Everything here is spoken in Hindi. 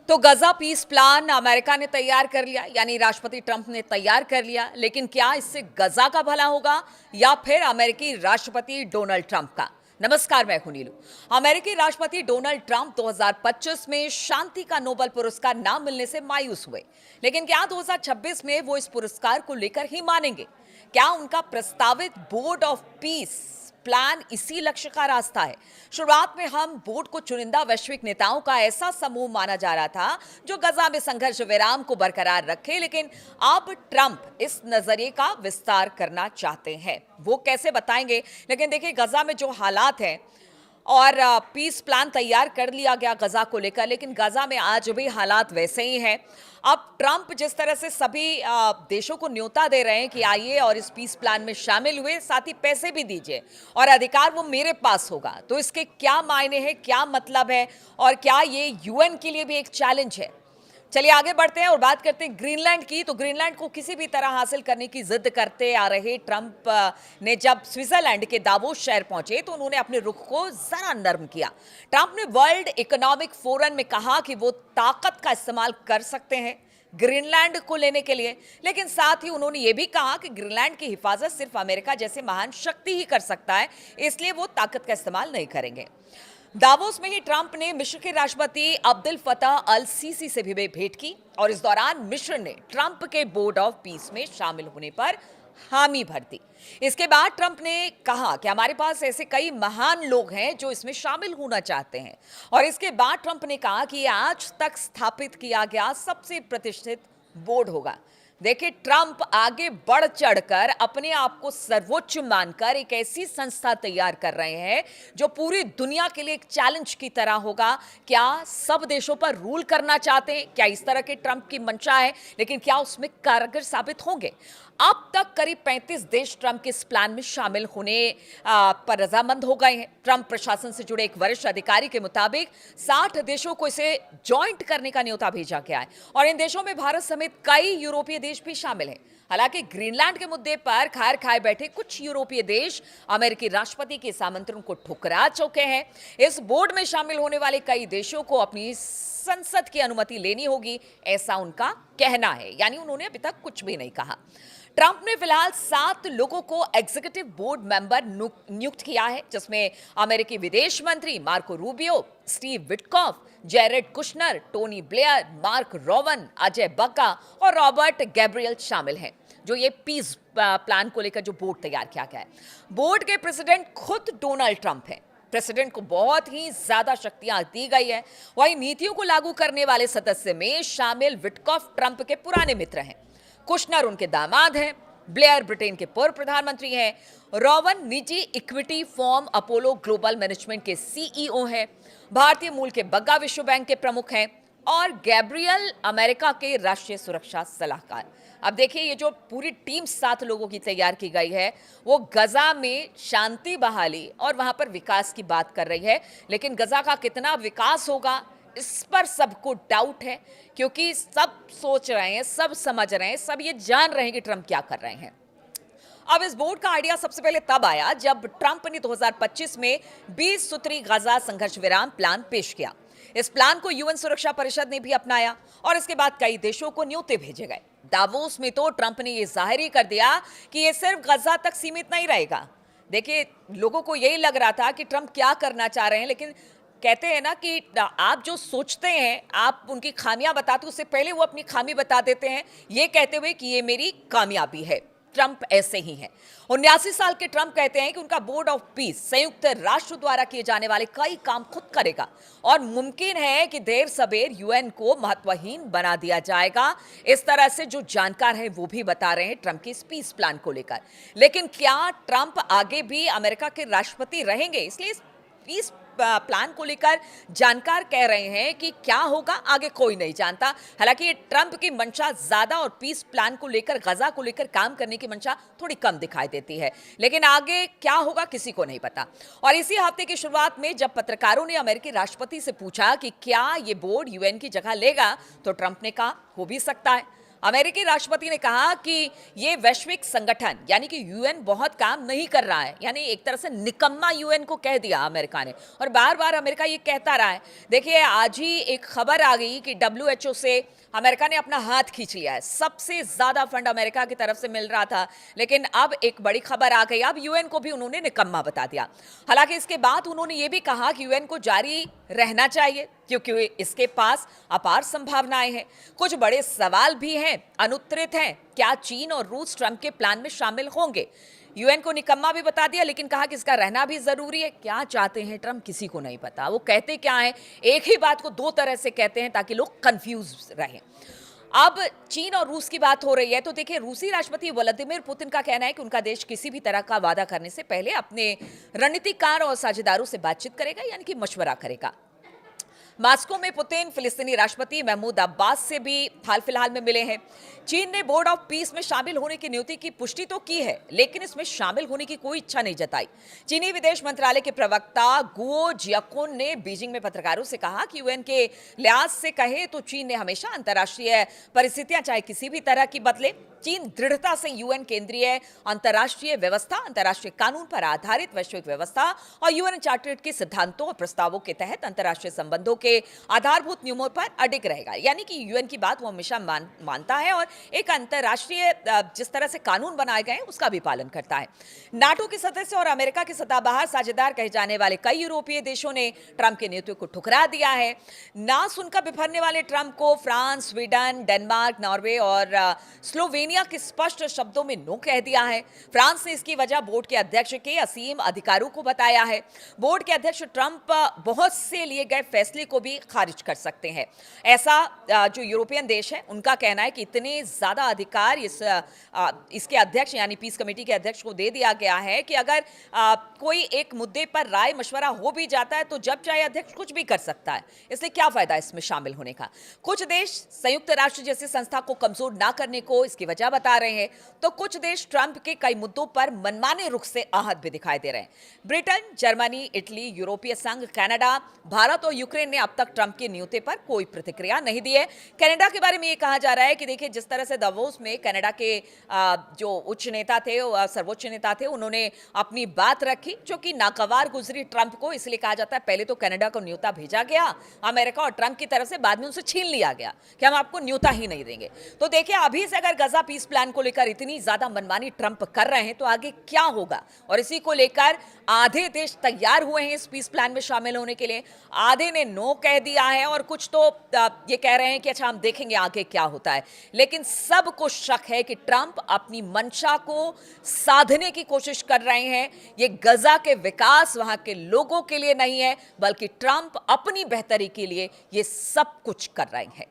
तो गजा पीस प्लान अमेरिका ने तैयार कर लिया, यानी राष्ट्रपति ट्रंप ने तैयार कर लिया। लेकिन क्या इससे गजा का भला होगा या फिर अमेरिकी राष्ट्रपति डोनाल्ड ट्रंप का? नमस्कार, मैं हूं नीलू। अमेरिकी राष्ट्रपति डोनाल्ड ट्रंप 2025 में शांति का नोबेल पुरस्कार ना मिलने से मायूस हुए, लेकिन क्या 2026 में वो इस पुरस्कार को लेकर ही मानेंगे? क्या उनका प्रस्तावित बोर्ड ऑफ पीस प्लान इसी लक्ष्य का रास्ता है? शुरुआत में हम बोर्ड को चुनिंदा वैश्विक नेताओं का ऐसा समूह माना जा रहा था जो गजा में संघर्ष विराम को बरकरार रखे, लेकिन अब ट्रंप इस नजरिए का विस्तार करना चाहते हैं। वो कैसे बताएंगे, लेकिन देखिए गजा में जो हालात हैं और पीस प्लान तैयार कर लिया गया गजा को लेकर, लेकिन गजा में आज भी हालात वैसे ही हैं। अब ट्रंप जिस तरह से सभी देशों को न्योता दे रहे हैं कि आइए और इस पीस प्लान में शामिल हुए, साथ ही पैसे भी दीजिए और अधिकार वो मेरे पास होगा, तो इसके क्या मायने हैं, क्या मतलब है और क्या ये यूएन के लिए भी एक चैलेंज है? चलिए आगे बढ़ते हैं और बात करते हैं ग्रीनलैंड की। तो ग्रीनलैंड को किसी भी तरह हासिल करने की जिद करते आ रहे ट्रंप ने जब स्विट्जरलैंड के दावोस शहर पहुंचे तो उन्होंने अपने रुख को जरा नर्म किया। ट्रंप ने वर्ल्ड इकोनॉमिक फोरम में कहा कि वो ताकत का इस्तेमाल कर सकते हैं ग्रीनलैंड को लेने के लिए, लेकिन साथ ही उन्होंने ये भी कहा कि ग्रीनलैंड की हिफाजत सिर्फ अमेरिका जैसे महान शक्ति ही कर सकता है, इसलिए वो ताकत का इस्तेमाल नहीं करेंगे। दावोस में ही ट्रंप ने मिस्र के राष्ट्रपति अब्दुल फतह अल सीसी से भी भेंट की और इस दौरान मिस्र ने ट्रंप के बोर्ड ऑफ पीस में शामिल होने पर हामी भर दी। इसके बाद ट्रंप ने कहा कि हमारे पास ऐसे कई महान लोग हैं जो इसमें शामिल होना चाहते हैं, और इसके बाद ट्रंप ने कहा कि यह आज तक स्थापित किया गया सबसे प्रतिष्ठित बोर्ड होगा। देखिए, ट्रंप आगे बढ़ चढ़कर अपने आप को सर्वोच्च मानकर एक ऐसी संस्था तैयार कर रहे हैं जो पूरी दुनिया के लिए एक चैलेंज की तरह होगा। क्या सब देशों पर रूल करना चाहते हैं? क्या इस तरह के ट्रंप की मंशा है? लेकिन क्या उसमें कारगर साबित होंगे? अब तक करीब 35 देश ट्रंप के इस प्लान में शामिल होने पर रजामंद हो गए हैं। ट्रंप प्रशासन से जुड़े एक वरिष्ठ अधिकारी के मुताबिक 60 देशों को इसे ज्वाइंट करने का न्योता भेजा गया है और इन देशों में भारत समेत कई यूरोपीय देश भी शामिल हैं। हालांकि ग्रीनलैंड के मुद्दे पर खार खाए बैठे कुछ यूरोपीय देश अमेरिकी राष्ट्रपति के इस आमंत्रण को ठुकरा चुके हैं। इस बोर्ड में शामिल होने वाले कई देशों को अपनी संसद की अनुमति लेनी होगी, ऐसा उनका कहना है, यानी उन्होंने अभी तक कुछ भी नहीं कहा। ट्रंप ने फिलहाल 7 लोगों को एग्जीक्यूटिव बोर्ड मेंबर नियुक्त किया है, जिसमें अमेरिकी विदेश मंत्री Marco Rubio, Steve Witkoff, Jared Kushner, Tony Blair, mark Rowan, Ajay बक्का और रॉबर्ट गैब्रियल शामिल हैं, जो ये पीस प्लान को लेकर जो बोर्ड तैयार किया गया है। बोर्ड के प्रेसिडेंट खुद डोनाल्ड ट्रंप हैं। प्रेसिडेंट को बहुत ही ज्यादा शक्तियां दी गई है। वहीं नीतियों को लागू करने वाले सदस्य में शामिल विटकॉफ ट्रंप के पुराने मित्र हैं, कुशनर उनके दामाद हैं, ब्लेयर ब्रिटेन के पूर्व प्रधानमंत्री हैं, रोवन निजी equity firm Apollo global management के सीईओ हैं, भारतीय मूल के बग्गा विश्व बैंक के प्रमुख हैं और गैब्रियल अमेरिका के राष्ट्रीय सुरक्षा सलाहकार। अब देखिए, ये जो पूरी टीम 7 लोगों की तैयार की गई है वो गजा में शांति बहाली और वहां पर विकास की बात कर रही है, लेकिन गजा का कितना विकास होगा इस पर सबको डाउट है, क्योंकि सब सोच रहे हैं, सब समझ रहे हैं, सब ये जान रहे हैं कि ट्रंप क्या कर रहे हैं। अब इस बोर्ड का आइडिया सबसे पहले तब आया जब ट्रंप ने 2025 में 20 सूत्री गजा संघर्ष विराम प्लान पेश किया। इस प्लान को यूएन सुरक्षा परिषद ने भी अपनाया और इसके बाद कई देशों को न्योते भेजे गए। दावोस में तो ट्रंप ने यह जाहिर ही कर दिया कि यह सिर्फ गजा तक सीमित नहीं रहेगा। देखिए, लोगों को यही लग रहा था कि ट्रंप क्या करना चाह रहे हैं, लेकिन कहते हैं ना कि आप जो सोचते हैं आप उनकी खामियां बताते, उससे पहले वो अपनी खामी बता देते हैं, ये कहते हुए कि ये मेरी कामयाबी है। ट्रंप ऐसे ही हैं। 79 साल के ट्रंप कहते हैं कि उनका बोर्ड ऑफ पीस संयुक्त राष्ट्र द्वारा किए जाने वाले कई काम खुद करेगा और मुमकिन है कि देर सबेर यूएन को महत्वहीन बना दिया जाएगा। इस तरह से जो जानकार हैं वो भी बता रहे हैं ट्रंप के इस पीस प्लान को लेकर। लेकिन क्या ट्रंप आगे भी अमेरिका के राष्ट्रपति रहेंगे? इसलिए इस पीस प्लान को लेकर जानकार कह रहे हैं कि क्या होगा आगे कोई नहीं जानता। हालांकि ये ट्रंप की मंशा ज्यादा और पीस प्लान को लेकर, गजा को लेकर काम करने की मंशा थोड़ी कम दिखाई देती है, लेकिन आगे क्या होगा किसी को नहीं पता। और इसी हफ्ते की शुरुआत में जब पत्रकारों ने अमेरिकी राष्ट्रपति से पूछा कि क्या ये बोर्ड यूएन की जगह लेगा, तो ट्रंप ने कहा हो भी सकता है। अमेरिकी राष्ट्रपति ने कहा कि ये वैश्विक संगठन यानी कि यूएन बहुत काम नहीं कर रहा है, यानी एक तरह से निकम्मा यूएन को कह दिया अमेरिका ने, और बार बार अमेरिका ये कहता रहा है। देखिए, आज ही एक खबर आ गई कि डब्ल्यूएचओ से अमेरिका ने अपना हाथ खींच लिया है। सबसे ज्यादा फंड अमेरिका की तरफ से मिल रहा था, लेकिन अब एक बड़ी खबर आ गई, अब यूएन को भी उन्होंने निकम्मा बता दिया। हालांकि इसके बाद उन्होंने ये भी कहा कि यूएन को जारी रहना चाहिए क्योंकि इसके पास अपार संभावनाएं हैं। कुछ बड़े सवाल भी हैं, अनुत्तरित हैं। क्या चीन और रूस ट्रंप के प्लान में शामिल होंगे? यूएन को निकम्मा भी बता दिया, लेकिन कहा कि इसका रहना भी जरूरी है। क्या चाहते हैं ट्रंप, किसी को नहीं पता। वो कहते क्या है, एक ही बात को दो तरह से कहते हैं ताकि लोग कंफ्यूज रहें। अब चीन और रूस की बात हो रही है, तो देखिए, रूसी राष्ट्रपति व्लादिमीर पुतिन का कहना है कि उनका देश किसी भी तरह का वादा करने से पहले अपने रणनीतिकार और साझेदारों से बातचीत करेगा, यानी कि मशवरा करेगा। मॉस्को में पुतिन फिलिस्तीनी राष्ट्रपति महमूद अब्बास से भी हाल फिलहाल में मिले हैं। चीन ने बोर्ड ऑफ पीस में शामिल होने की नीति की पुष्टि तो की है, लेकिन इसमें शामिल होने की कोई इच्छा नहीं जताई। चीनी विदेश मंत्रालय के प्रवक्ता गुओ जियाकुन ने बीजिंग में पत्रकारों से कहा कि यूएन के लिहाज से कहे तो चीन ने हमेशा अंतर्राष्ट्रीय परिस्थितियां चाहे किसी भी तरह की बदले, चीन दृढ़ता से यूएन केंद्रीय अंतर्राष्ट्रीय व्यवस्था, अंतर्राष्ट्रीय कानून पर आधारित वैश्विक व्यवस्था और यूएन चार्टर के सिद्धांतों और प्रस्तावों के तहत अंतर्राष्ट्रीय संबंधों के आधारभूत नियमों पर अडिग रहेगा। यानी कि यूएन की बात वो हमेशा मानता है और एक अंतर्राष्ट्रीय जिस तरह से कानून बनाए गए उसका भी पालन करता है। नाटो के सदस्य और अमेरिका के सत्ताबाहर साझेदार कहे जाने वाले कई यूरोपीय देशों ने ट्रंप के नेतृत्व को ठुकरा दिया है। ना सुनकर बिफरने वाले ट्रंप को फ्रांस, स्वीडन, डेनमार्क, नॉर्वे और स्लोवेनिया के स्पष्ट शब्दों में नो कह दिया है। फ्रांस ने इसकी वजह बोर्ड के अध्यक्ष के असीम अधिकारों को बताया है। बोर्ड के अध्यक्ष ट्रंप बहुत से लिए गए फैसले को भी खारिज कर सकते हैं। ऐसा जो यूरोपियन देश है उनका कहना है कि इतने ज्यादा अधिकार इसके अध्यक्ष यानी पीस कमेटी के अध्यक्ष को दे दिया गया है कि अगर कोई एक मुद्दे पर राय मशवरा हो भी जाता है तो जब चाहे अध्यक्ष कुछ भी कर सकता है। इसलिए क्या फायदा इसमें शामिल होने का। कुछ देश संयुक्त राष्ट्र जैसी संस्था को कमजोर ना करने को इसकी वजह बता रहे हैं, तो कुछ देश ट्रंप के कई मुद्दों पर मनमाने रुख से आहत भी दिखाई दे रहे हैं। ब्रिटेन, जर्मनी, इटली, यूरोपीय संघ, कनाडा, भारत और यूक्रेन ने अब तक ट्रंप की नीति पर कोई प्रतिक्रिया नहीं दी है। कनाडा के बारे में यह कहा जा रहा है कि देखिए, जिस तरह से दावोस में कनाडा के जो उच्च नेता थे, सर्वोच्च नेता थे, उन्होंने अपनी बात रखी जो कि नागवार गुजरी ट्रंप को। इसलिए कहा जाता है पहले तो कनाडा को न्योता भेजा गया अमेरिका और ट्रंप की तरफ से, बाद में उनसे छीन लिया गया कि हम आपको न्योता ही नहीं देंगे। तो देखिए, अभी से अगर गजा पीस प्लान को लेकर इतनी ज्यादा मनमानी ट्रंप कर रहे हैं तो आगे क्या होगा। और इसी को लेकर आधे देश तैयार हुए हैं इस पीस प्लान में शामिल होने के लिए, आधे ने नो कह दिया है और कुछ तो ये कह रहे हैं कि अच्छा हम देखेंगे आगे क्या होता है। लेकिन सबको शक है कि ट्रंप अपनी मंशा को साधने की कोशिश कर रहे हैं। ये गजा के विकास, वहां के लोगों के लिए नहीं है, बल्कि ट्रंप अपनी बेहतरी के लिए ये सब कुछ कर रहे हैं।